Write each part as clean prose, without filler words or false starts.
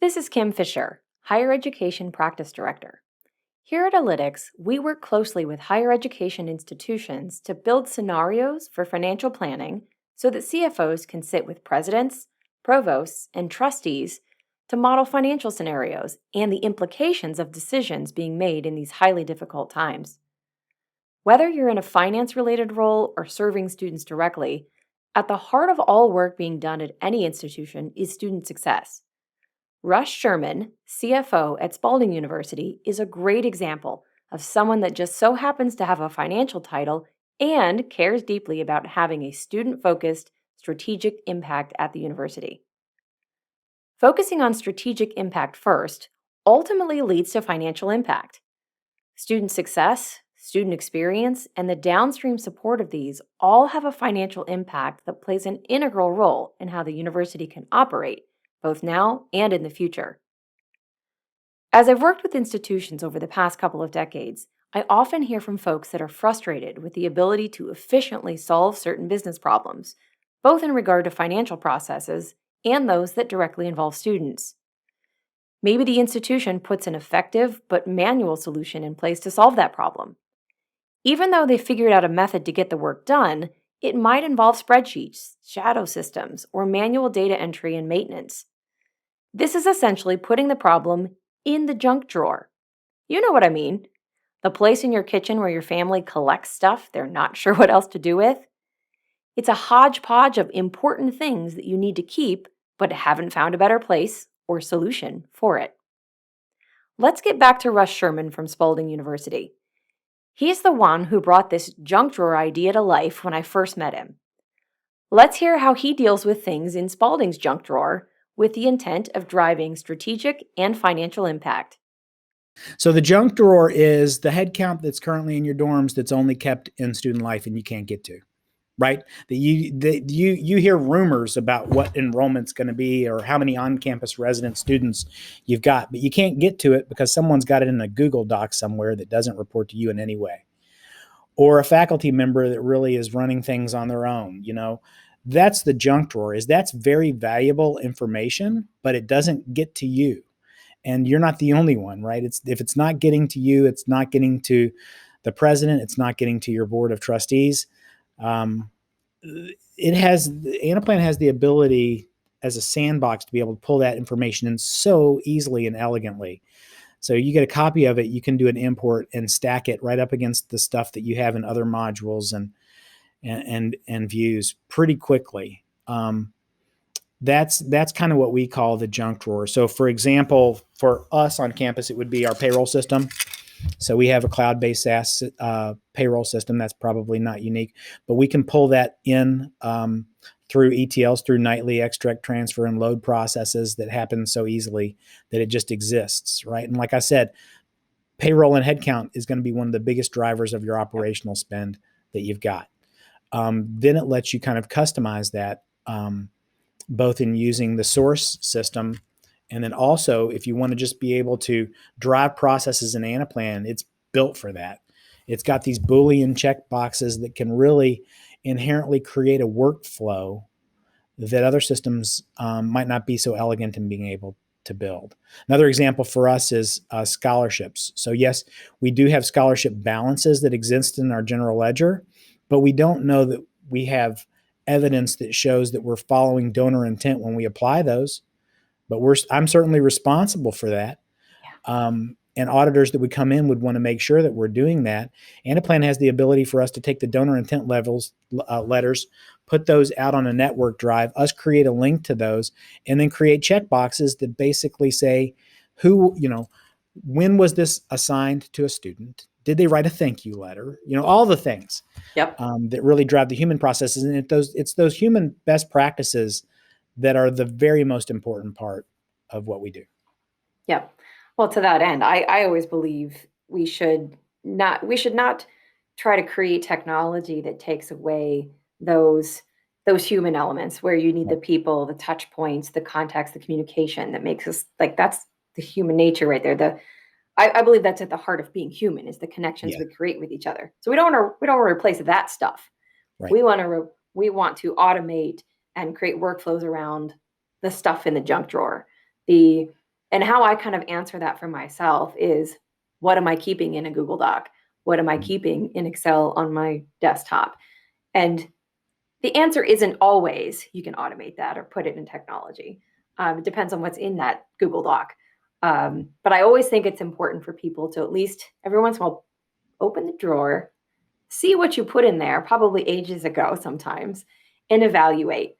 This is Kim Fisher, Higher Education Practice Director. Here at Alytics, we work closely with higher education institutions to build scenarios for financial planning so that CFOs can sit with presidents, provosts, and trustees to model financial scenarios and the implications of decisions being made in these highly difficult times. Whether you're in a finance related role or serving students directly, at the heart of all work being done at any institution is student success. Russ Sherman, CFO at Spalding University, is a great example of someone that just so happens to have a financial title and cares deeply about having a student focused, strategic impact at the university. Focusing on strategic impact first ultimately leads to financial impact. Student success, student experience, and the downstream support of these all have a financial impact that plays an integral role in how the university can operate, both now and in the future. As I've worked with institutions over the past couple of decades, I often hear from folks that are frustrated with the ability to efficiently solve certain business problems, both in regard to financial processes and those that directly involve students. Maybe the institution puts an effective but manual solution in place to solve that problem. Even though they figured out a method to get the work done, it might involve spreadsheets, shadow systems, or manual data entry and maintenance. This is essentially putting the problem in the junk drawer. You know what I mean. The place in your kitchen where your family collects stuff they're not sure what else to do with. It's a hodgepodge of important things that you need to keep, but haven't found a better place or solution for it. Let's get back to Russ Sherman from Spalding University. He's the one who brought this junk drawer idea to life when I first met him. Let's hear how he deals with things in Spalding's junk drawer with the intent of driving strategic and financial impact. So the junk drawer is the head count that's currently in your dorms that's only kept in student life and you can't get to, right? You hear rumors about what enrollment's going to be or how many on-campus resident students you've got, but you can't get to it because someone's got it in a Google Doc somewhere that doesn't report to you in any way. Or a faculty member that really is running things on their own, That's the junk drawer. That's very valuable information, but it doesn't get to you. And you're not the only one, right? If it's not getting to you, it's not getting to the president, it's not getting to your board of trustees. Anaplan has the ability as a sandbox to be able to pull that information in so easily and elegantly. So you get a copy of it, you can do an import and stack it right up against the stuff that you have in other modules and views pretty quickly. That's kind of what we call the junk drawer. So for example, for us on campus, it would be our payroll system. So we have a cloud-based SaaS payroll system. That's probably not unique, but we can pull that in through ETLs, through nightly extract, transfer, and load processes that happen so easily that it just exists, right? And like I said, payroll and headcount is going to be one of the biggest drivers of your operational spend that you've got. Then it lets you kind of customize that both in using the source system and then also if you want to just be able to drive processes in Anaplan, it's built for that. It's got these Boolean checkboxes that can really inherently create a workflow that other systems might not be so elegant in being able to build. Another example for us is scholarships. So yes, we do have scholarship balances that exist in our general ledger, but we don't know that we have evidence that shows that we're following donor intent when we apply those. But I'm certainly responsible for that. Yeah. And auditors that would come in would want to make sure that we're doing that. Anaplan has the ability for us to take the donor intent letters, put those out on a network drive, us create a link to those, and then create checkboxes that basically say when was this assigned to a student? Did they write a thank you letter? All the things that really drive the human processes. And it's those human best practices that are the very most important part of what we do. Yep. Well, to that end, I always believe we should not try to create technology that takes away those human elements where you need the people, the touch points, the context, the communication that makes us that's the human nature right there. I believe that's at the heart of being human is the connections we create with each other. So we don't want to replace that stuff. Right. We want to automate and create workflows around the stuff in the junk drawer, the And how I kind of answer that for myself is, what am I keeping in a Google Doc? What am I keeping in Excel on my desktop? And the answer isn't always you can automate that or put it in technology. It depends on what's in that Google Doc. But I always think it's important for people to at least every once in a while open the drawer, see what you put in there, probably ages ago sometimes, and evaluate,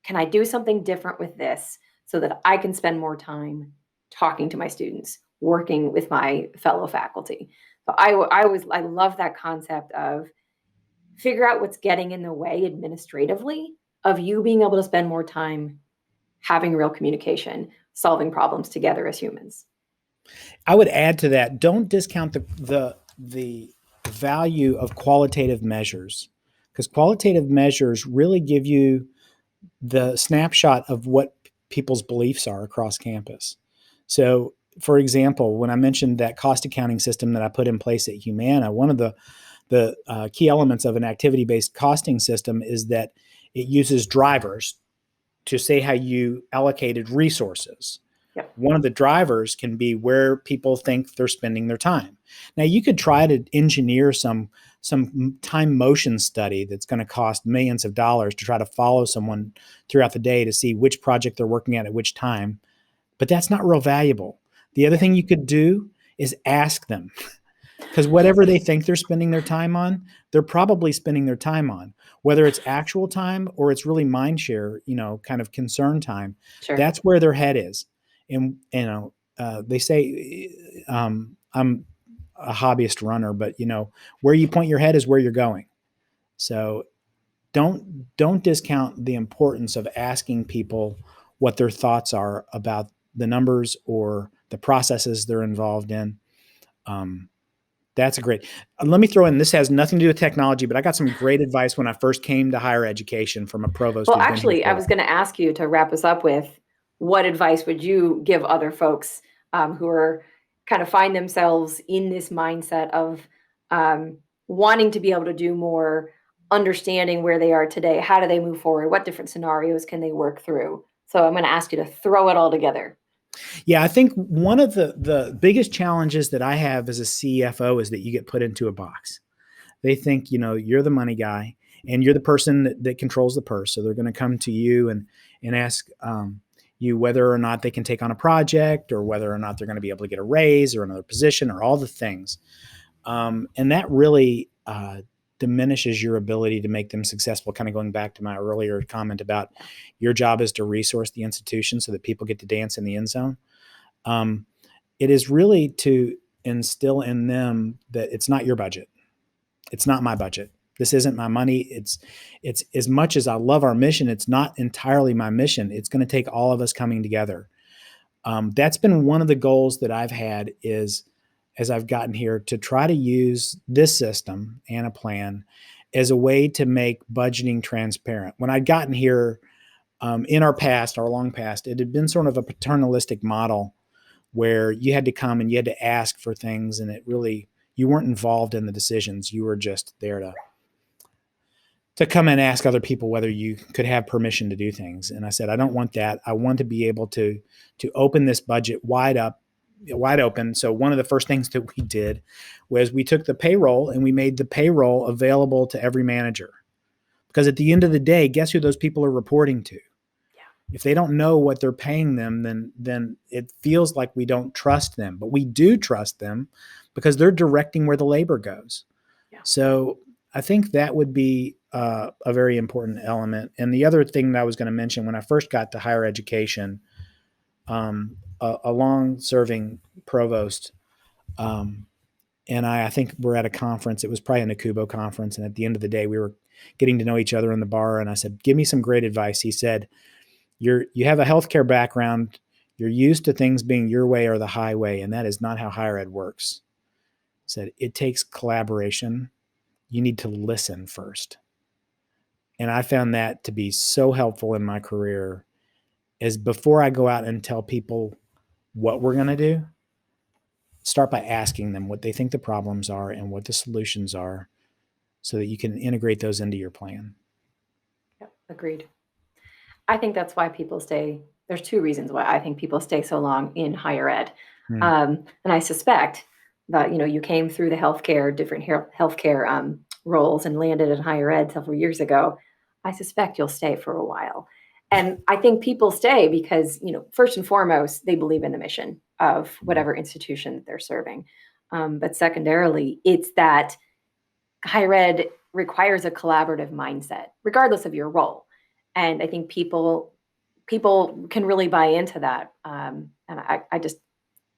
can I do something different with this so that I can spend more time talking to my students, working with my fellow faculty? So I love that concept of figure out what's getting in the way administratively of you being able to spend more time having real communication, solving problems together as humans. I would add to that, don't discount the value of qualitative measures, because qualitative measures really give you the snapshot of what people's beliefs are across campus. So, for example, when I mentioned that cost accounting system that I put in place at Humana, one of the key elements of an activity-based costing system is that it uses drivers to say how you allocated resources. Yep. One of the drivers can be where people think they're spending their time. Now, you could try to engineer some time motion study that's going to cost millions of dollars to try to follow someone throughout the day to see which project they're working at which time, but that's not real valuable. The other thing you could do is ask them, because whatever they think they're spending their time on, they're probably spending their time on, whether it's actual time or it's really mind share, kind of concern time. Sure. That's where their head is. And, they say, I'm a hobbyist runner, but where you point your head is where you're going. So don't discount the importance of asking people what their thoughts are about the numbers or the processes they're involved in. That's a great. Let me throw in, this has nothing to do with technology, but I got some great advice when I first came to higher education from a provost Well, who's been here actually, I for. was going to ask you to wrap us up with what advice would you give other folks who are kind of find themselves in this mindset of wanting to be able to do more, understanding where they are today, how do they move forward, what different scenarios can they work through? So I'm going to ask you to throw it all together. Yeah, I think one of the biggest challenges that I have as a CFO is that you get put into a box. They think, you're the money guy and you're the person that controls the purse. So they're going to come to you and ask you whether or not they can take on a project or whether or not they're going to be able to get a raise or another position or all the things. And that really diminishes your ability to make them successful. Kind of going back to my earlier comment about your job is to resource the institution so that people get to dance in the end zone. It is really to instill in them that it's not your budget. It's not my budget. This isn't my money. It's as much as I love our mission, it's not entirely my mission. It's going to take all of us coming together. That's been one of the goals that I've had is, as I've gotten here, to try to use this system and a plan as a way to make budgeting transparent. When I'd gotten here in our past, our long past, it had been sort of a paternalistic model where you had to come and you had to ask for things, and it really, you weren't involved in the decisions. You were just there to come and ask other people whether you could have permission to do things. And I said, I don't want that. I want to be able to open this budget wide open. So one of the first things that we did was we took the payroll and we made the payroll available to every manager. Because at the end of the day, guess who those people are reporting to? If they don't know what they're paying them, then it feels like we don't trust them. But we do trust them because they're directing where the labor goes. Yeah. So I think that would be a very important element. And the other thing that I was going to mention, when I first got to higher education, a long-serving provost, and I think we're at a conference. It was probably a Nakubo conference. And at the end of the day, we were getting to know each other in the bar. And I said, give me some great advice. He said, you have a healthcare background. You're used to things being your way or the highway, and that is not how higher ed works. He said, it takes collaboration. You need to listen first. And I found that to be so helpful in my career, is before I go out and tell people what we're going to do, start by asking them what they think the problems are and what the solutions are so that you can integrate those into your plan. Yep, agreed. I think that's why people stay There's two reasons why I think people stay so long in higher ed. Hmm. And I suspect that, you came through the different healthcare roles and landed in higher ed several years ago. I suspect you'll stay for a while. And I think people stay because, first and foremost, they believe in the mission of Yeah. whatever institution that they're serving. But secondarily, it's that higher ed requires a collaborative mindset, regardless of your role. And I think people can really buy into that. And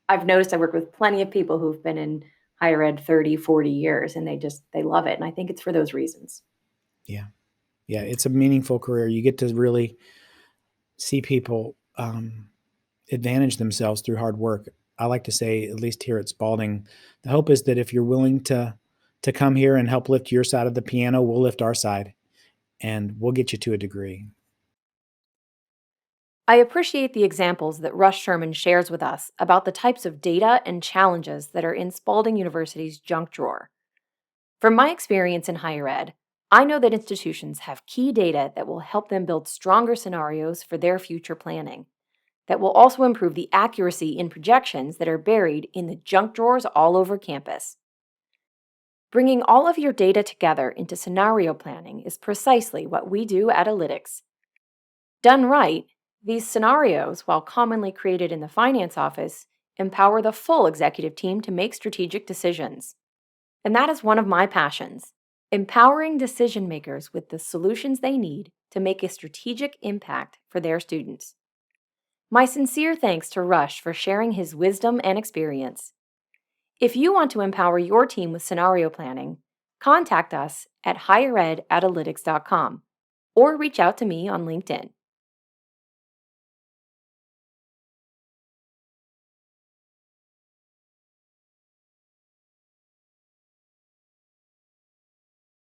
I've noticed I work with plenty of people who've been in higher ed 30, 40 years, and they love it. And I think it's for those reasons. Yeah. Yeah. It's a meaningful career. You get to really see people advantage themselves through hard work. I like to say, at least here at Spalding, the hope is that if you're willing to come here and help lift your side of the piano, we'll lift our side and we'll get you to a degree. I appreciate the examples that Russ Sherman shares with us about the types of data and challenges that are in Spalding University's junk drawer. From my experience in higher ed, I know that institutions have key data that will help them build stronger scenarios for their future planning, that will also improve the accuracy in projections that are buried in the junk drawers all over campus. Bringing all of your data together into scenario planning is precisely what we do at Alytics. Done right, these scenarios, while commonly created in the finance office, empower the full executive team to make strategic decisions. And that is one of my passions, empowering decision makers with the solutions they need to make a strategic impact for their students. My sincere thanks to Rush for sharing his wisdom and experience. If you want to empower your team with scenario planning, contact us at highered@alytics.com or reach out to me on LinkedIn.